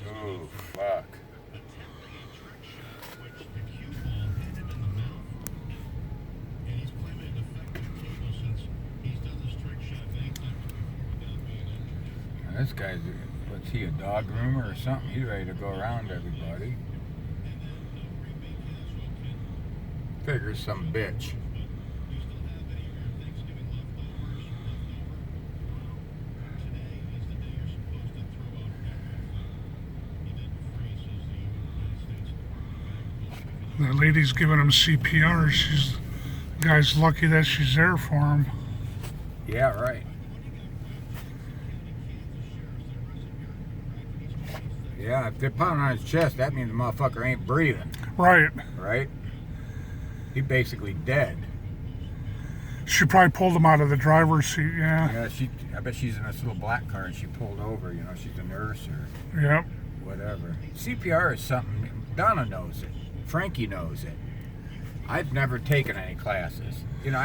Oh, fuck. Now this guy's, what's he, a dog groomer or something? He's ready to go around everybody. Figures some bitch. The lady's giving him CPR. The guy's lucky that she's there for him. Yeah, right. Yeah, if they're pounding on his chest, that means the motherfucker ain't breathing. Right. Right? He's basically dead. She probably pulled him out of the driver's seat, yeah. Yeah, I bet she's in this little black car and she pulled over, you know, she's a nurse or Yep. whatever. CPR is something, Donna knows it. Frankie knows it. I've never taken any classes. You know,